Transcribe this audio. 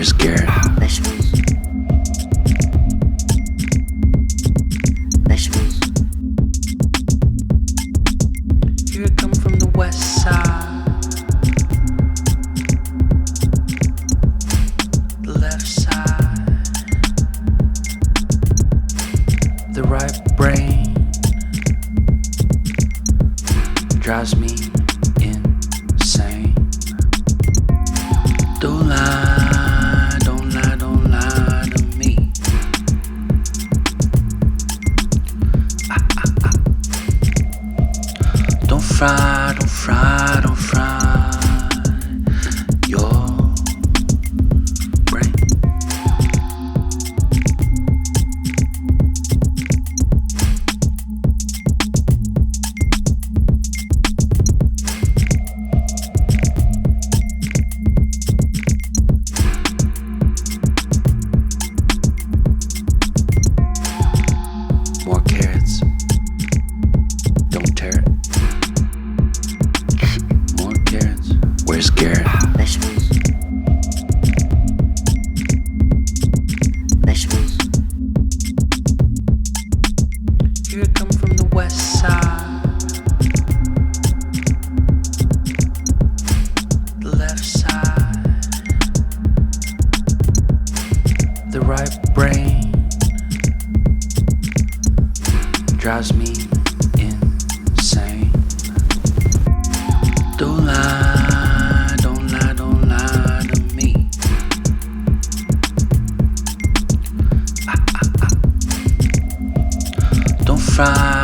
scared. Here I come from the west side, the left side, the right brain drives me insane. Don't lie, don't lie, don't lie to me. Don't fry, don't fry, don't fry your brain. More carrots, don't tear it. More carrots, we're scared. Here I come from the west side, the left side, the right brain drives me insane. Don't lie, don't lie, don't lie to me. Don't fry,